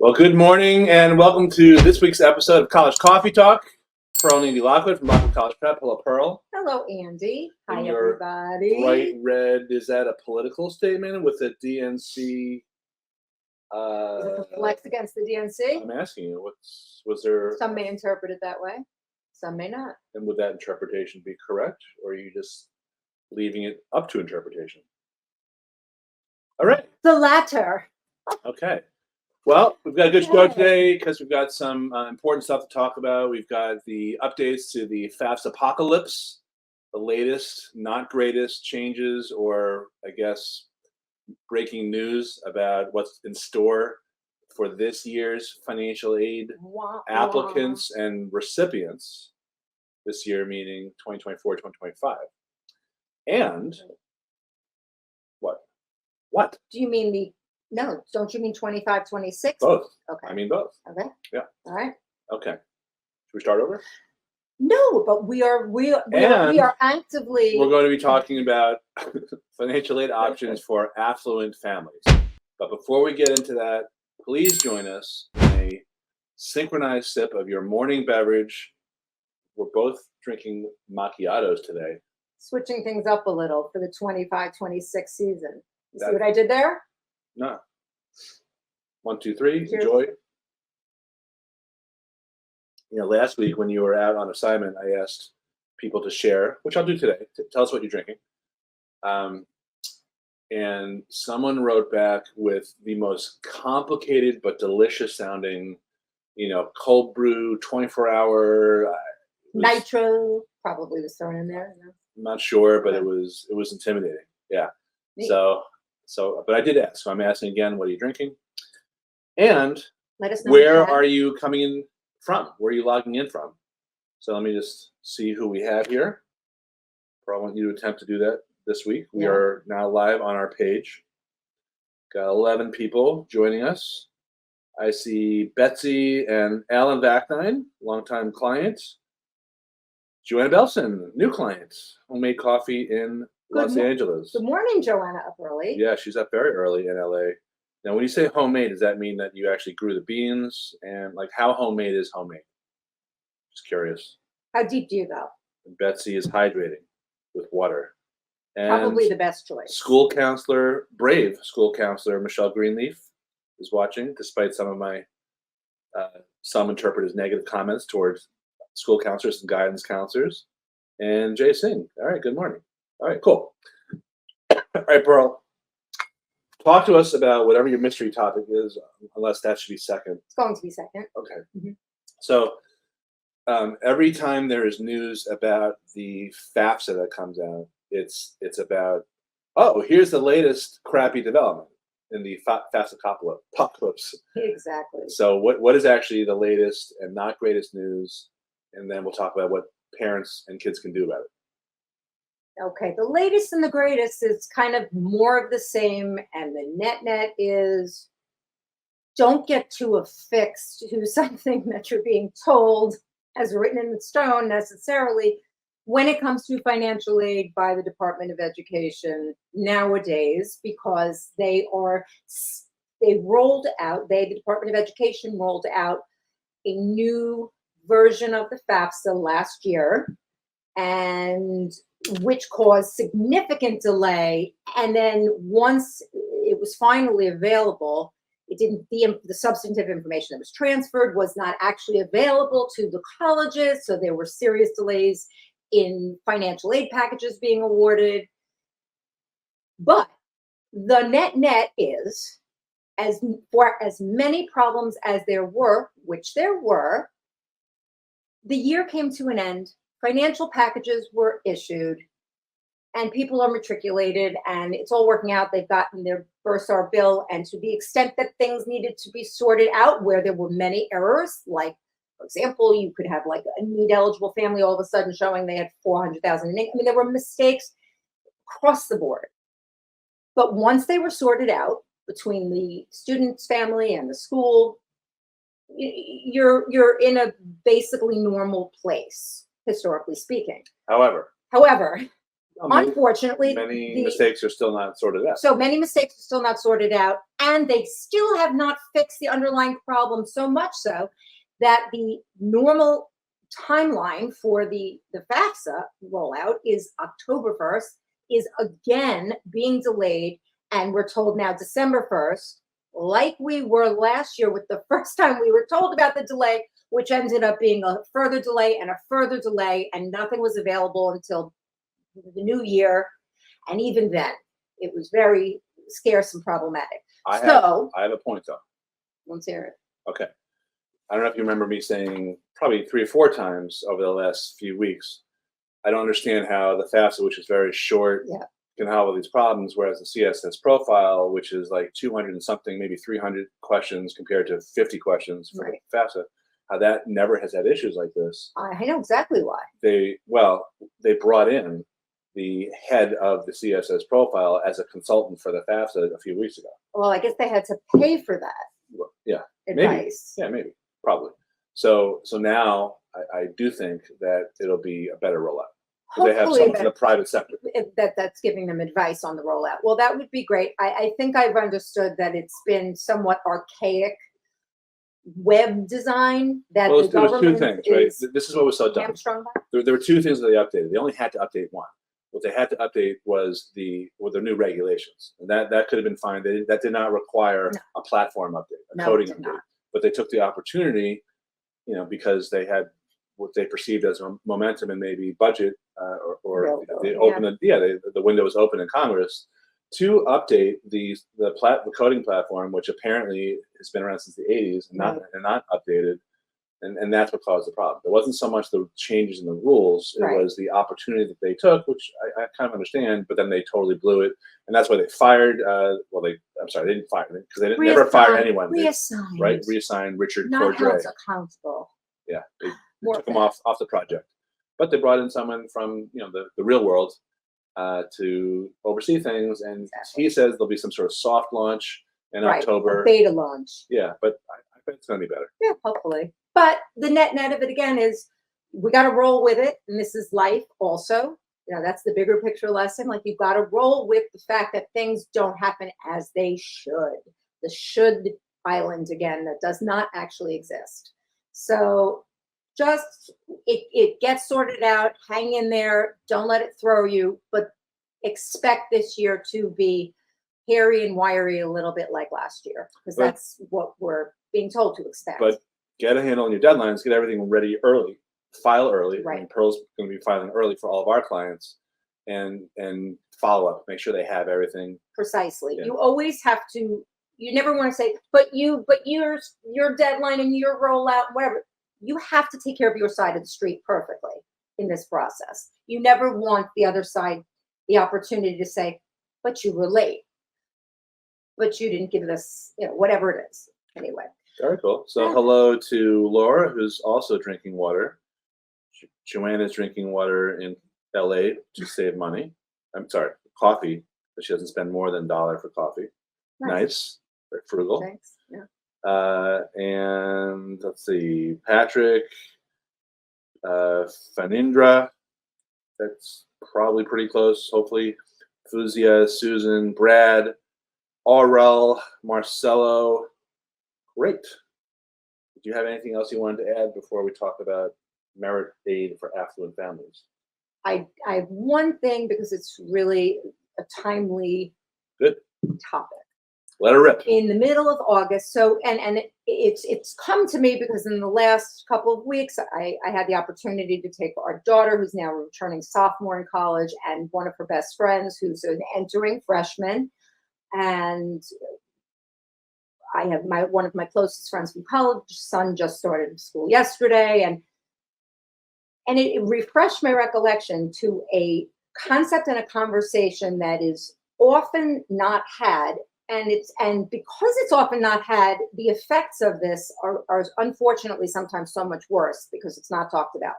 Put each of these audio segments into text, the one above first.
Well, good morning and welcome to this week's episode of College Coffee Talk. Pearl and Andy Lockwood from Lockwood College Prep. Hello, Pearl. Hello, Andy. Hi, And your everybody. bright red, is that a political statement with a DNC? Is it a flex against the DNC? I'm asking you, was there? Some may interpret it that way. Some may not. And would that interpretation be correct, or are you just leaving it up to interpretation? All right. The latter. Okay. Well, we've got a good show today because we've got some important stuff to talk about. We've got the updates to the FAFSA apocalypse, the latest, not greatest changes, or I guess breaking news about what's in store for this year's financial aid applicants and recipients this year, meaning 2024, 2025. And what? Do you mean no, don't you mean 25, 26? Both. Okay. I mean both. Okay. Yeah. All right. Okay. Should we start over? No, but we are actively. We're going to be talking about financial aid options for affluent families. But before we get into that, please join us in a synchronized sip of your morning beverage. We're both drinking macchiatos today. Switching things up a little for the 25-26 season. You see what I did there? No. 1, 2, 3. Cheers. Enjoy. You know, last week when you were out on assignment, I asked people to share, which I'll do today. Tell us what you're drinking. And someone wrote back with the most complicated but delicious sounding, cold brew, 24-hour. Nitro probably was thrown in there. I'm not sure, but it was intimidating. Yeah. Neat. So, but I did ask. So I'm asking again, what are you drinking? And let us know where are you coming in from? Where are you logging in from? So let me just see who we have here. I want you to attempt to do that this week. We are now live on our page. Got 11 people joining us. I see Betsy and Alan Vaknine, longtime clients. Joanna Belson, new client. Homemade coffee in Los Angeles. Good morning, Joanna, up early. Yeah, she's up very early in LA. Now, when you say homemade, does that mean that you actually grew the beans? And how homemade is homemade? Just curious. How deep do you go? And Betsy is hydrating with water. And probably the best choice. Brave school counselor Michelle Greenleaf is watching, despite some of my some interpret as negative comments towards school counselors and guidance counselors. And Jay Singh. All right, good morning. All right, cool. All right, Pearl. Talk to us about whatever your mystery topic is, unless that should be second. It's going to be second. Okay. Mm-hmm. So every time there is news about the FAFSA that comes out, it's about, here's the latest crappy development in the FAFSA apocalypse. Exactly. So what is actually the latest and not greatest news? And then we'll talk about what parents and kids can do about it. Okay, the latest and the greatest is kind of more of the same, and the net is don't get too affixed to something that you're being told as written in stone necessarily when it comes to financial aid by the Department of Education nowadays, because the Department of Education rolled out a new version of the FAFSA last year, and which caused significant delay. And then once it was finally available, the substantive information that was transferred was not actually available to the colleges. So there were serious delays in financial aid packages being awarded. But the net is, for as many problems as there were, which there were, the year came to an end. Financial packages were issued and people are matriculated and it's all working out. They've gotten their bursar bill, and to the extent that things needed to be sorted out where there were many errors, like, for example, you could have a need eligible family all of a sudden showing they had $400,000 in income. I mean, there were mistakes across the board. But once they were sorted out between the student's family and the school, you're in a basically normal place, historically speaking. However, Unfortunately, many mistakes are still not sorted out. so many mistakes are still not sorted out, and they still have not fixed the underlying problem, so much so that the normal timeline for the FAFSA rollout is October 1st, is again being delayed, and we're told now December 1st, like we were last year with the first time we were told about the delay, which ended up being a further delay and a further delay, and nothing was available until the new year. And even then, it was very scarce and problematic. I have a point though. Let's hear it. Okay. I don't know if you remember me saying probably 3 or 4 times over the last few weeks, I don't understand how the FAFSA, which is very short, Yeah. can have all these problems, whereas the CSS profile, which is like 200 and something, maybe 300 questions compared to 50 questions for Right. the FAFSA, how that never has had issues like this. I know exactly why. They brought in the head of the CSS profile as a consultant for the FAFSA a few weeks ago. Well, I guess they had to pay for that Well, yeah, advice. maybe. Yeah, maybe, probably. So now I do think that it'll be a better rollout because they have Hopefully someone from the private sector. that's giving them advice on the rollout. Well, that would be great. I think I've understood that it's been somewhat archaic web design that Well, the there was 2 government things, right? is This is what was so dumb. hamstrung by. There were 2 things that they updated. They only had to update one. What they had to update was their new regulations, and that could have been fine. That did not require a platform update, a No, it coding did update. not. But they took the opportunity, because they had what they perceived as momentum and maybe budget, or they Availability, opened the window was open in Congress to update the coding platform, which apparently has been around since the 80s and not updated. And that's what caused the problem. It wasn't so much the changes in the rules; it Right. was the opportunity that they took, which I kind of understand. But then they totally blew it, and that's why they fired. I'm sorry, they didn't fire them because they didn't never fire anyone. Reassigned. Right, reassigned Richard Not Cordray. held accountable. Yeah, they More took him facts. off the project, but they brought in someone from the real world to oversee things. And Exactly. he says there'll be some sort of soft launch in Right. October. A beta launch. Yeah, but I bet it's going to be better. Yeah, hopefully. But the net of it again is we got to roll with it, and this is life also. That's the bigger picture lesson. Like, you've got to roll with the fact that things don't happen as they should. The should island again that does not actually exist. So just it gets sorted out. Hang in there. Don't let it throw you. But expect this year to be hairy and wiry a little bit like last year, because that's what we're being told to expect. But get a handle on your deadlines. Get everything ready early. File early. Right. I mean, Pearl's going to be filing early for all of our clients, and follow up. Make sure they have everything. Precisely. Yeah. You always have to. You never want to say, but your deadline and your rollout, whatever. You have to take care of your side of the street perfectly in this process. You never want the other side the opportunity to say, but you were late, but you didn't give us, whatever it is. Anyway. Very cool. So Yeah. hello to Laura, who's also drinking water. Joanna's drinking water in LA to save money. I'm sorry, coffee, but she doesn't spend more than $1 for coffee. Nice. Very frugal. Thanks. Yeah. And let's see, Patrick, Fanindra, that's probably pretty close, hopefully. Fuzia, Susan, Brad, Aurel, Marcelo. Great. Do you have anything else you wanted to add before we talk about merit aid for affluent families? I have one thing, because it's really a timely Good. topic. Let her rip. In the middle of August, so and it's come to me because in the last couple of weeks I had the opportunity to take our daughter, who's now a returning sophomore in college, and one of her best friends who's an entering freshman, and I have one of my closest friends from college son just started school yesterday, and it refreshed my recollection to a concept and a conversation that is often not had. And because it's often not had, the effects of this are unfortunately sometimes so much worse because it's not talked about.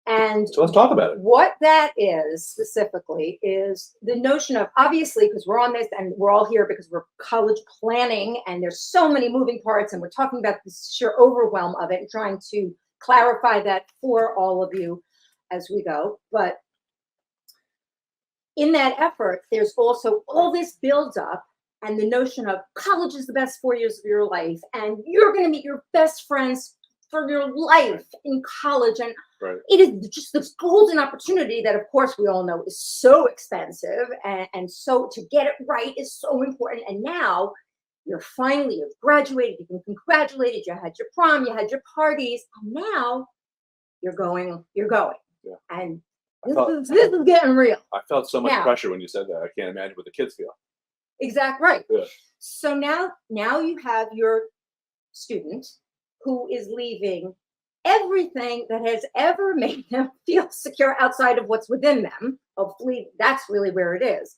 And So let's talk about it. what that is specifically is the notion of, obviously, because we're on this and we're all here because we're college planning and there's so many moving parts, and we're talking about the sheer overwhelm of it and trying to clarify that for all of you as we go. But in that effort, there's also all this builds up and the notion of college is the best 4 years of your life, and you're going to meet your best friends for your life in college. And it is just this golden opportunity that, of course, we all know is so expensive. And so to get it right is so important. And now you've graduated, you've been congratulated, you had your prom, you had your parties, and now you're going. Yeah. And this is getting real. I felt so much pressure when you said that. I can't imagine what the kids feel. Exactly right. Yeah. So now you have your student who is leaving everything that has ever made them feel secure outside of what's within them. Hopefully that's really where it is.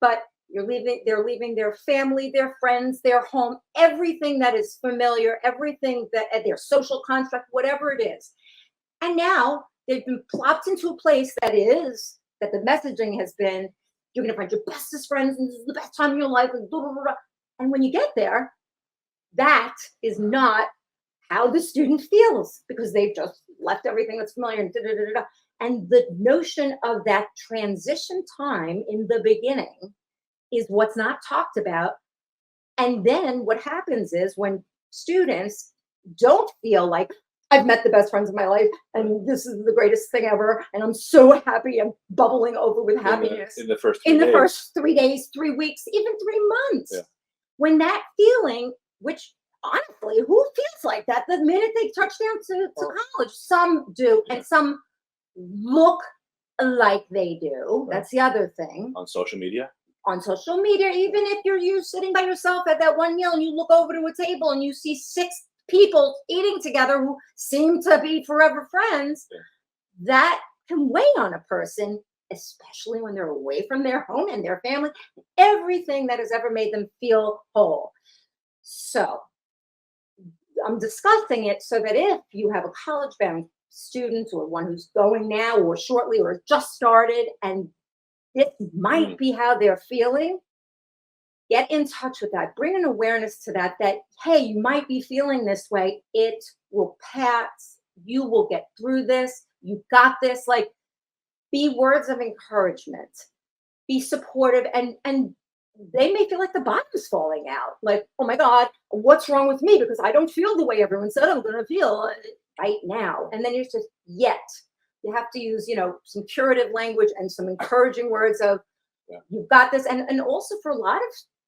But they're leaving their family, their friends, their home, everything that is familiar, everything that their social construct, whatever it is. And now they've been plopped into a place that the messaging has been, you're going to find your bestest friends, and this is the best time of your life, and blah, blah, blah, blah. And when you get there, that is not how the student feels, because they've just left everything that's familiar and da, da, da, da, da. And the notion of that transition time in the beginning is what's not talked about. And then what happens is when students don't feel like, I've met the best friends of my life, and this is the greatest thing ever, and I'm so happy, I'm bubbling over with happiness. In the first 3 days, 3 weeks, even 3 months. Yeah. When that feeling, which honestly, who feels like that the minute they touch down to college? Some do, and some look like they do. That's the other thing. On social media? On social media, even if you're sitting by yourself at that one meal and you look over to a table and you see 6 people eating together who seem to be forever friends, that can weigh on a person, especially when they're away from their home and their family, everything that has ever made them feel whole. So I'm discussing it so that if you have a college-bound student or one who's going now or shortly or just started, and this might be how they're feeling, get in touch with that. Bring an awareness to that, hey, you might be feeling this way. It will pass. You will get through this. You got this. Like, be words of encouragement. Be supportive. And they may feel like the bottom's falling out. Like, oh my God, what's wrong with me? Because I don't feel the way everyone said I'm going to feel right now. And then it's just yet. You have to use, some curative language and some encouraging words of, you've got this. And also for a lot of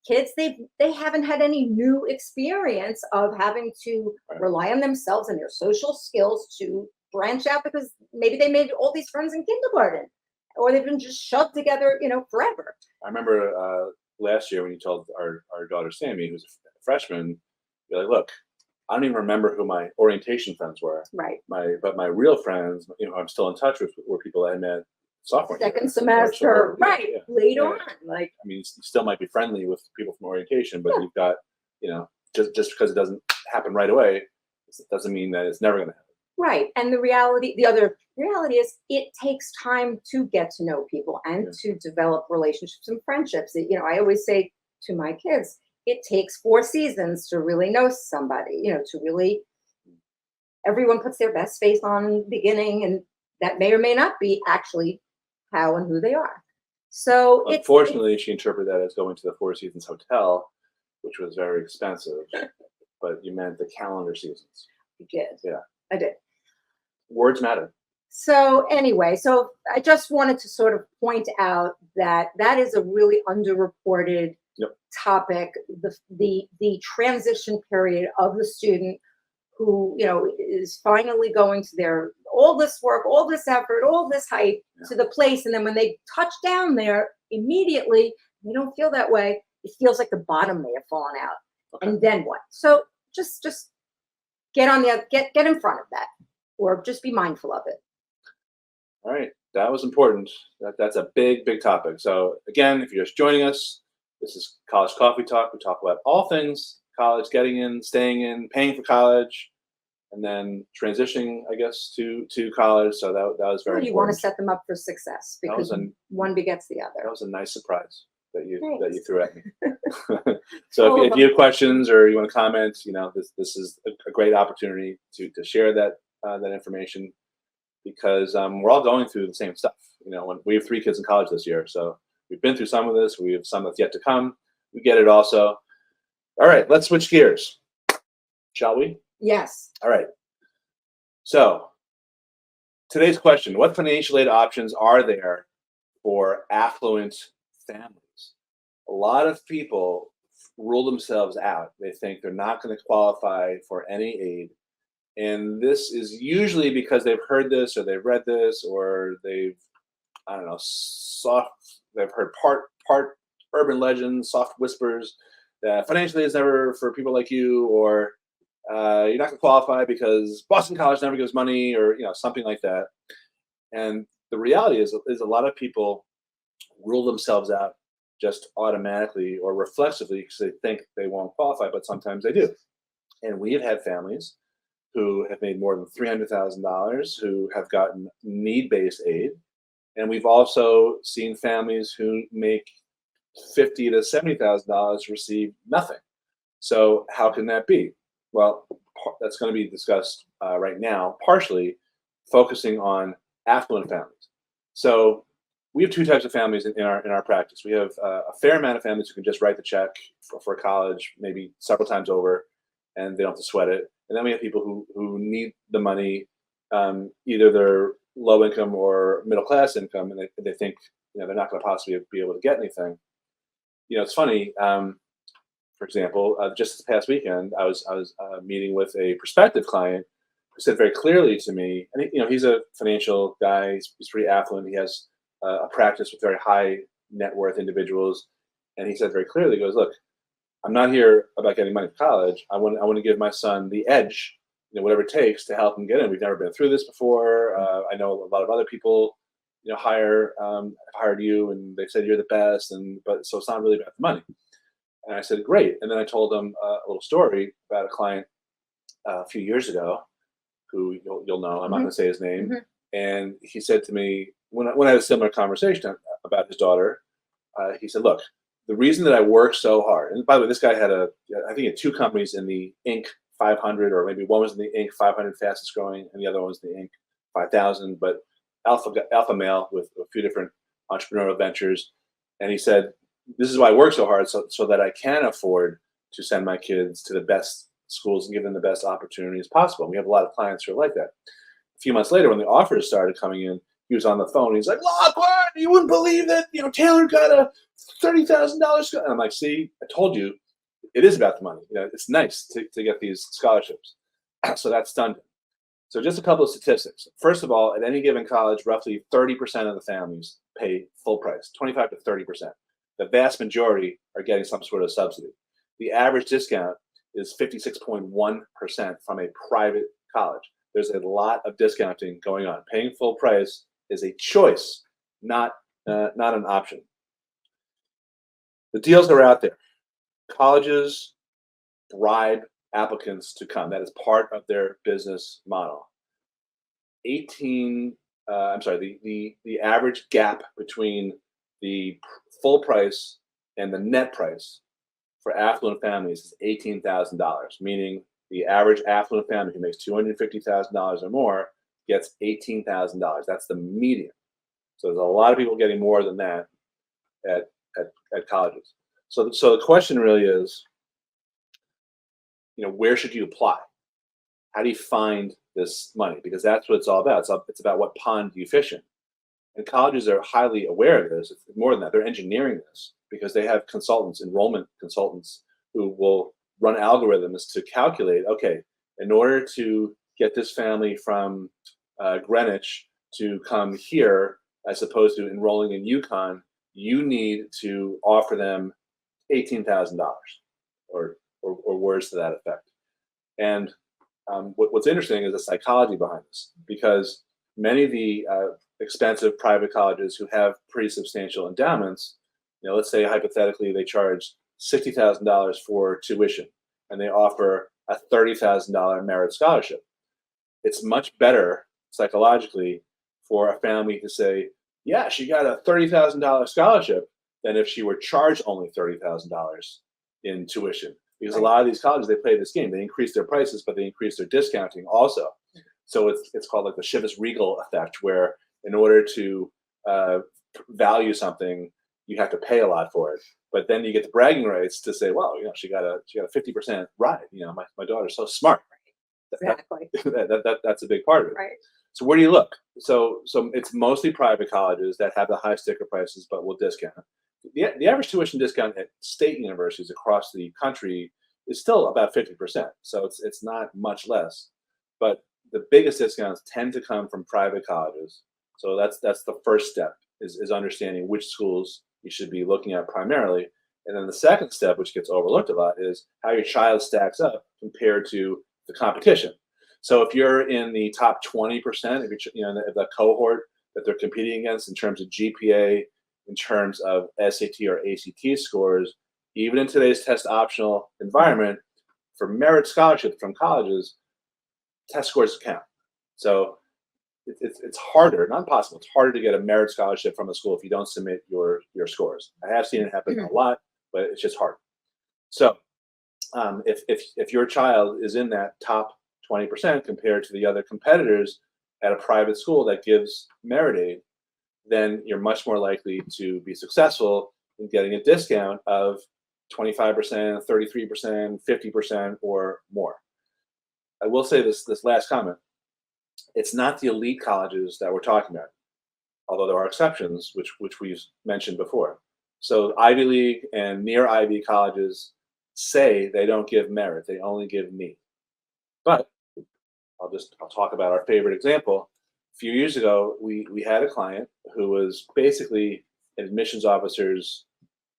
kids, they haven't had any new experience of having to rely on themselves and their social skills to branch out, because maybe they made all these friends in kindergarten, or they've been just shoved together, forever. I remember last year when you told our daughter Sammy, who's a freshman, you're like, look, I don't even remember who my orientation friends were. Right. But my real friends, I'm still in touch with, were people I met sophomore year, second semester, right? Later on, like, I mean, you still might be friendly with people from orientation, but you've got, just because it doesn't happen right away, it doesn't mean that it's never going to happen. Right. And the other reality is it takes time to get to know people and to develop relationships and friendships. I always say to my kids, it takes 4 seasons to really know somebody, to really, everyone puts their best face on in the beginning, and that may or may not be actually how and who they are. So unfortunately, she interpreted that as going to the 4 Seasons Hotel, which was very expensive, but you meant the calendar seasons. You did. Yeah. I did. Words matter. So anyway, I just wanted to sort of point out that is a really underreported topic, the transition period of the student who, is finally going to all this work, all this effort, all this hype to the place. And then when they touch down there, immediately, they don't feel that way. It feels like the bottom may have fallen out. Okay. And then what? So just get in front of that, or just be mindful of it. All right. That was important. That's a big, big topic. So again, if you're just joining us, this is College Coffee Talk. We talk about all things college, getting in, staying in, paying for college, and then transitioning, I guess, to college. So that was very important. You want to set them up for success, because one begets the other. That was a nice surprise that you threw at me. So if you have questions or you want to comment, this is a great opportunity to share that information, because we're all going through the same stuff. When we have 3 kids in college this year, so We've been through some of this. We have some that's yet to come. We get it also. All right, let's switch gears, shall we? Yes. All right. So today's question, what financial aid options are there for affluent families? A lot of people rule themselves out. They think they're not going to qualify for any aid. And this is usually because they've heard this or they've read this or they've, I don't know, they've heard part urban legends, soft whispers that financially is never for people like you, or you're not going to qualify because Boston College never gives money, or something like that. And the reality is a lot of people rule themselves out just automatically or reflexively because they think they won't qualify, but sometimes they do. And we have had families who have made more than $300,000 who have gotten need-based aid. And we've also seen families who make $50,000 to $70,000 receive nothing. So how can that be? Well, that's going to be discussed right now, partially focusing on affluent families. So we have two types of families in our practice. We have a fair amount of families who can just write the check for college, maybe several times over, and they don't have to sweat it. And then we have people who need the money, either they're low income or middle class income, and they think they're not going to possibly be able to get anything. It's funny. For example, just this past weekend, I was meeting with a prospective client who said very clearly to me, and he's a financial guy. He's pretty affluent. He has a practice with very high net worth individuals, and he said very clearly, he goes, "Look, I'm not here about getting money for college. I want to give my son the edge, whatever it takes to help him get in. We've never been through this before. I know a lot of other people, hired you, and they said you're the best, but so it's not really about the money." And I said, "Great." And then I told him a little story about a client a few years ago, who you'll know. I'm not going to say his name. Mm-hmm. And he said to me when I had a similar conversation about his daughter, he said, "Look, the reason that I work so hard," and by the way, this guy had I think he had two companies in the Inc. 500, or maybe one was in the Inc. 500 fastest growing, and the other one was the Inc. 5000, but alpha male with a few different entrepreneurial ventures. And he said, "This is why I work so hard, so that I can afford to send my kids to the best schools and give them the best opportunities possible." And we have a lot of clients who are like that. A few months later, when the offers started coming in, he was on the phone. He's like, "Lockwood, you wouldn't believe that Taylor got a $30,000. And I'm like, "See, I told you, it is about the money. It's nice to get these scholarships." So that's stunned him. So just a couple of statistics. First of all, at any given college, roughly 30% of the families pay full price, 25 to 30%. The vast majority are getting some sort of subsidy. The average discount is 56.1% from a private college. There's a lot of discounting going on. Paying full price is a choice, not an option. The deals are out there. Colleges bribe applicants to come. That is part of their business model. The average gap between the full price and the net price for affluent families is $18,000, meaning the average affluent family who makes $250,000 or more gets $18,000. That's the median. So there's a lot of people getting more than that at colleges. So the question really is, where should you apply? How do you find this money? Because that's what it's all about. It's about what pond you fish in. And colleges are highly aware of this. It's more than that. They're engineering this because they have consultants, enrollment consultants, who will run algorithms to calculate, okay, in order to get this family from Greenwich to come here, as opposed to enrolling in UConn, you need to offer them $18,000 or words to that effect. And what's interesting is the psychology behind this, because many of the expensive private colleges who have pretty substantial endowments, let's say hypothetically they charge $60,000 for tuition and they offer a $30,000 merit scholarship. It's much better psychologically for a family to say, yeah, she got a $30,000 scholarship, than if she were charged only $30,000 in tuition. Because a lot of these colleges, they play this game. They increase their prices, but they increase their discounting also. So it's called like the Chivas Regal effect, where in order to value something, you have to pay a lot for it. But then you get the bragging rights to say, well, she got a 50% ride. My daughter's so smart. Exactly. That's a big part of it. Right. So where do you look? So it's mostly private colleges that have the high sticker prices, but will discount. The average tuition discount at state universities across the country is still about 50%. So it's not much less. But the biggest discounts tend to come from private colleges. So that's the first step is understanding which schools you should be looking at primarily. And then the second step, which gets overlooked a lot, is how your child stacks up compared to the competition. So if you're in the top 20% of the cohort that they're competing against in terms of GPA, in terms of SAT or ACT scores, even in today's test optional environment, for merit scholarship from colleges, test scores count. So it's harder, not impossible. It's harder to get a merit scholarship from a school if you don't submit your scores. I have seen it happen a lot, but it's just hard. So if your child is in that top 20% compared to the other competitors at a private school that gives merit aid, then you're much more likely to be successful in getting a discount of 25%, 33%, 50%, or more. I will say this last comment. It's not the elite colleges that we're talking about, although there are exceptions, which we've mentioned before. So Ivy League and near Ivy colleges say they don't give merit, they only give need. But I'll talk about our favorite example. A few years ago, we had a client who was basically an admissions officer's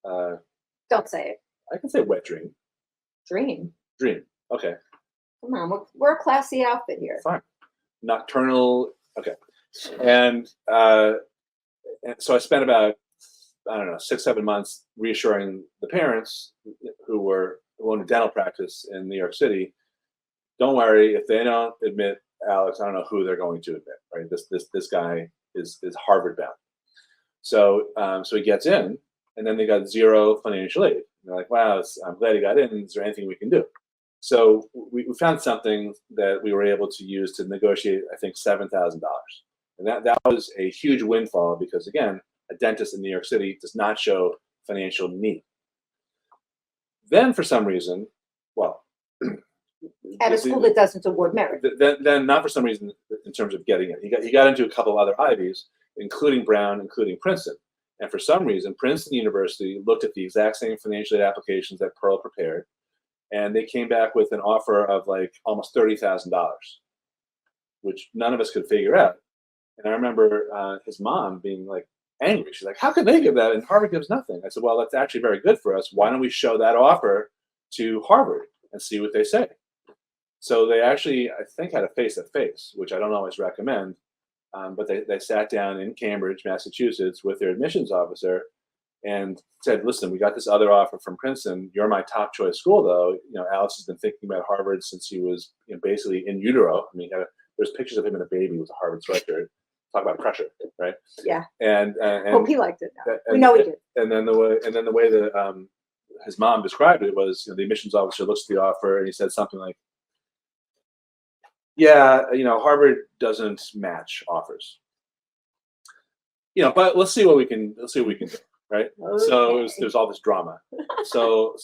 Don't say it. I can say wet dream. Dream. Okay. Come on, we're a classy outfit here. Fine. Nocturnal. Okay. And so I spent about, 6-7 months reassuring the parents who owned a dental practice in New York City. Don't worry, if they don't admit Alex, I don't know who they're going to admit. Right? This guy is Harvard bound. So he gets in, and then they got zero financial aid. And they're like, wow, I'm glad he got in. Is there anything we can do? So we found something that we were able to use to negotiate, I think, $7,000. And that was a huge windfall because, again, a dentist in New York City does not show financial need. Then, for some reason, at a school that doesn't award merit. Then not for some reason in terms of getting it. He got into a couple of other Ivies, including Brown, including Princeton. And for some reason, Princeton University looked at the exact same financial aid applications that Pearl prepared, and they came back with an offer of like almost $30,000, which none of us could figure out. And I remember his mom being like angry. She's like, how can they give that and Harvard gives nothing? I said, well, that's actually very good for us. Why don't we show that offer to Harvard and see what they say? So they actually, I think, had a face-to-face, which I don't always recommend. But they sat down in Cambridge, Massachusetts, with their admissions officer and said, listen, we got this other offer from Princeton. You're my top choice school, though. Alex has been thinking about Harvard since he was basically in utero. I mean, there's pictures of him and a baby with a Harvard sweatshirt. Talk about pressure, right? Yeah. And hope he liked it. We know he did. And then the way that his mom described it was, the admissions officer looks at the offer and he said something like, yeah, Harvard doesn't match offers. But let's see what we can do, right? Okay. So there's all this drama. So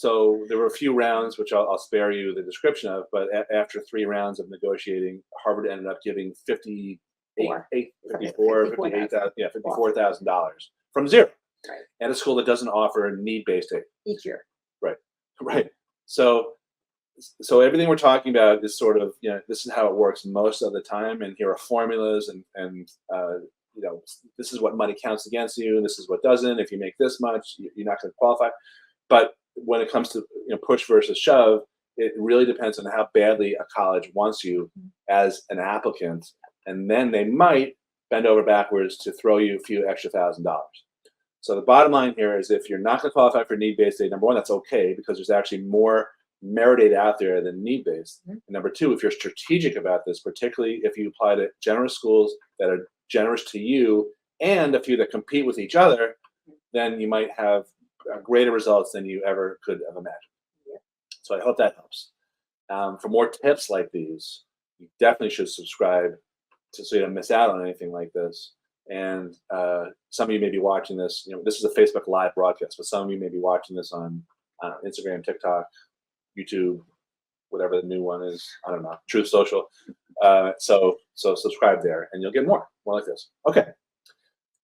there were a few rounds, which I'll spare you the description of. But after 3 rounds of negotiating, Harvard ended up giving $54,000 from zero, right, at a school that doesn't offer need-based aid each year. Right. So everything we're talking about is sort of, this is how it works most of the time, and here are formulas, and this is what money counts against you, and this is what doesn't. If you make this much, you're not going to qualify. But when it comes to push versus shove, it really depends on how badly a college wants you as an applicant, and then they might bend over backwards to throw you a few extra $1,000. So the bottom line here is, if you're not going to qualify for need-based aid, number one, that's okay, because there's actually more merit aid out there than need-based. And number two, if you're strategic about this, particularly if you apply to generous schools that are generous to you and a few that compete with each other, then you might have greater results than you ever could have imagined. So I hope that helps. For more tips like these, you definitely should subscribe so you don't miss out on anything like this. And some of you may be watching this. This is a Facebook Live broadcast, but some of you may be watching this on Instagram, TikTok, YouTube, whatever the new one is. I don't know. Truth Social. So subscribe there, and you'll get more like this. Okay.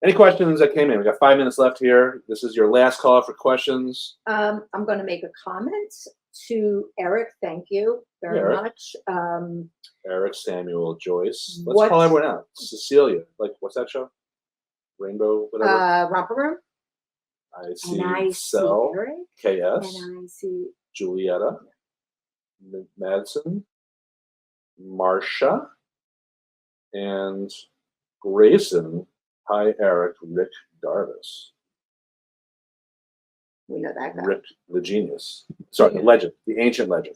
Any questions that came in? We got 5 minutes left here. This is your last call for questions. I'm going to make a comment to Eric. Thank you very much. Eric, Samuel, Joyce. Let's call everyone out. Cecilia. Like, what's that show? Rainbow, whatever. Romper Room. I see Cell. KS. And I see Julietta. Madsen. Marsha. And Grayson. Hi, Eric. Rick Darvis. We know that guy. Rick the genius. Sorry, the legend, the ancient legend.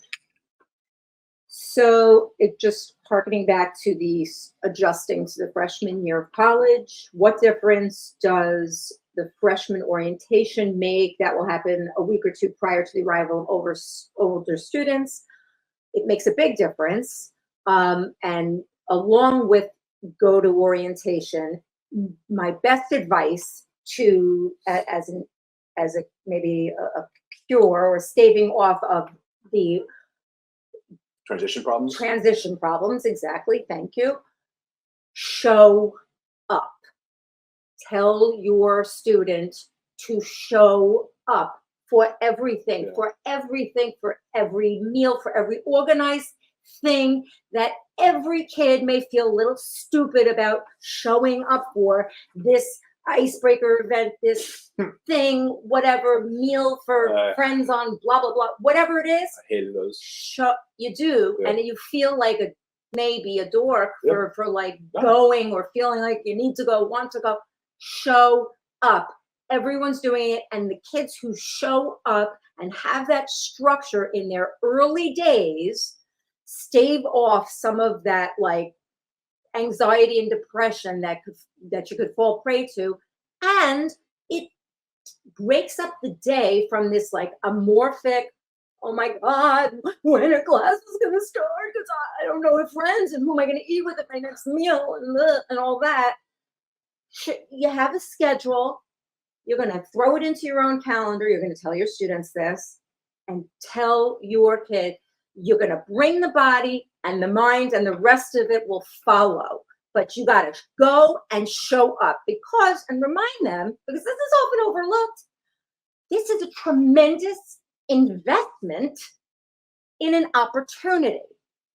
So it just harkening back to the adjusting to the freshman year of college. What difference does the freshman orientation make? That will happen a week or two prior to the arrival of older students. It makes a big difference. And along with go to orientation, my best advice to as maybe a cure or staving off of the transition problems, exactly, thank you. Show up. Tell your student to show up for everything, for every meal, for every organized thing that every kid may feel a little stupid about showing up for. This icebreaker event, this thing, whatever, meal for friends on blah, blah, blah, whatever it is. I hated those. You do. Yeah. And you feel like maybe a dork for like going or feeling like you need to go, want to go. Show up. Everyone's doing it. And the kids who show up and have that structure in their early days stave off some of that like anxiety and depression that you could fall prey to, and it breaks up the day from this like amorphic, oh my god, when are class is going to start because I don't know if friends and who am I going to eat with at my next meal and all that. You have a schedule. You're going to throw it into your own calendar. You're going to tell your students this and tell your kid you're going to bring the body and the mind and the rest of it will follow. But you got to go and show up and remind them, because this is often overlooked, this is a tremendous investment in an opportunity.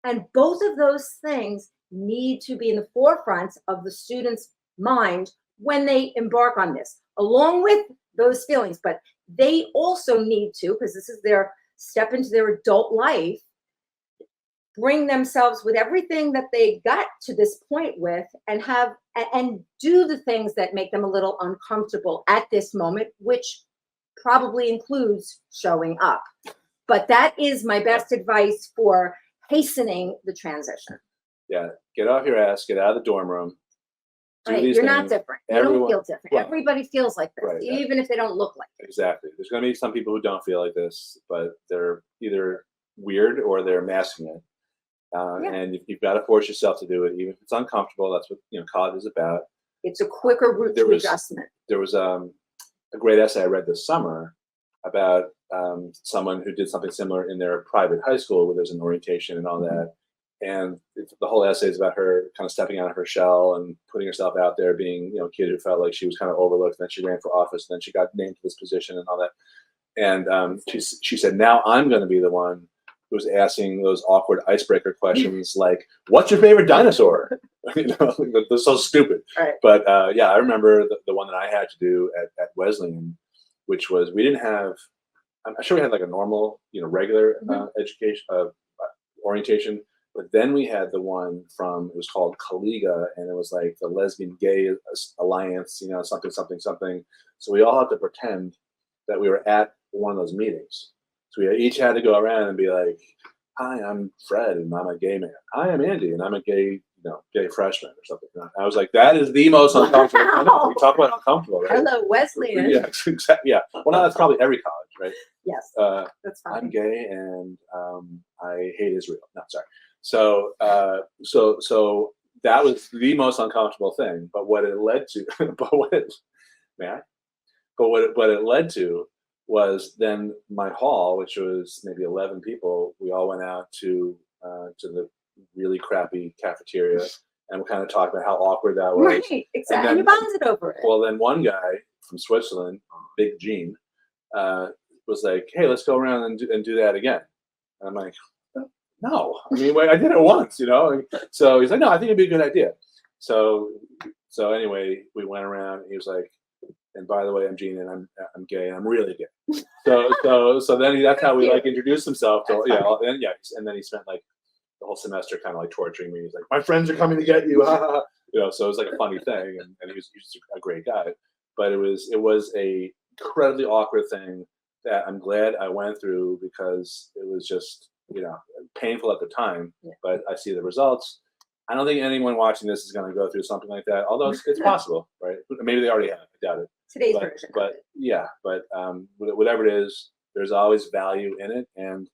And both of those things need to be in the forefront of the student's mind when they embark on this, along with those feelings. But they also need to, because this is their step into their adult life, bring themselves with everything that they got to this point with and do the things that make them a little uncomfortable at this moment, which probably includes showing up. But that is my best advice for hastening the transition. Yeah, get off your ass, get out of the dorm room. Right, you're not different. You don't feel different. Right. Everybody feels like this, right, even if they don't look like it. Exactly. There's going to be some people who don't feel like this, but they're either weird or they're masking it. And you've got to force yourself to do it, even if it's uncomfortable. That's what college is about. It's a quicker route to adjustment. There was a great essay I read this summer about someone who did something similar in their private high school, where there's an orientation and all that. And the whole essay is about her kind of stepping out of her shell and putting herself out there, being a kid who felt like she was kind of overlooked. And then she ran for office, and then she got named to this position and all that. And she said, now I'm going to be the one who's asking those awkward icebreaker questions like, what's your favorite dinosaur? They're so stupid. Right. But I remember the one that I had to do at Wesleyan, which was, we didn't have, I'm sure we had like a normal, regular education, orientation. But then we had the one it was called Caliga, and it was like the Lesbian Gay Alliance, something. So we all had to pretend that we were at one of those meetings. So we each had to go around and be like, hi, I'm Fred, and I'm a gay man. Hi, I'm Andy, and I'm a gay, gay freshman or something. And I was like, that is the most uncomfortable. I know, we talk about uncomfortable, right? Hello, Wesleyan. Yeah, exactly. Yeah. Well, no, that's probably every college, right? Yes, that's fine. I'm gay, and I hate Israel. No, sorry. So that that was the most uncomfortable thing. But what it led to, may I? But what it led to was then my hall, which was maybe 11 people. We all went out to the really crappy cafeteria, and we kind of talked about how awkward that was. Right, exactly. And And you bonded over it. Well, then one guy from Switzerland, Big Gene, was like, "Hey, let's go around and do that again." And I'm like, "No, I mean, I did it once, you know." And so he's like, "No, I think it'd be a good idea." So anyway, we went around. And he was like, "And by the way, I'm Gene, and I'm gay, and I'm really gay." So then that's how we like introduced himself to and then he spent like the whole semester kind of like torturing me. He's like, "My friends are coming to get you," you know. So it was like a funny thing, and he was a great guy, but it was a incredibly awkward thing that I'm glad I went through because it was just painful at the time. Yeah. But I see the results. I don't think anyone watching this is going to go through something like that, although it's possible, right? Maybe they already have. I doubt it. Today's version. But yeah, but whatever it is, there's always value in it, and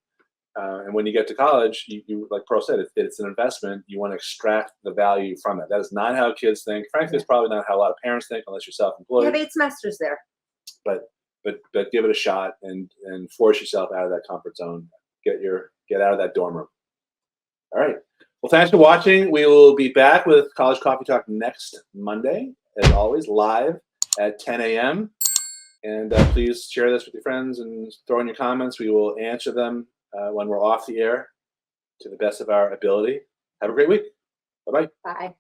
when you get to college, you like Pearl said, it's an investment. You want to extract the value from it. That is not how kids think. Frankly, it's probably not how a lot of parents think, unless you're self-employed. You have 8 semesters there. But give it a shot and force yourself out of that comfort zone. Get out of that dorm room. All right. Well, thanks for watching. We will be back with College Coffee Talk next Monday, as always, live at 10 a.m. And please share this with your friends and throw in your comments. We will answer them when we're off the air to the best of our ability. Have a great week. Bye-bye. Bye.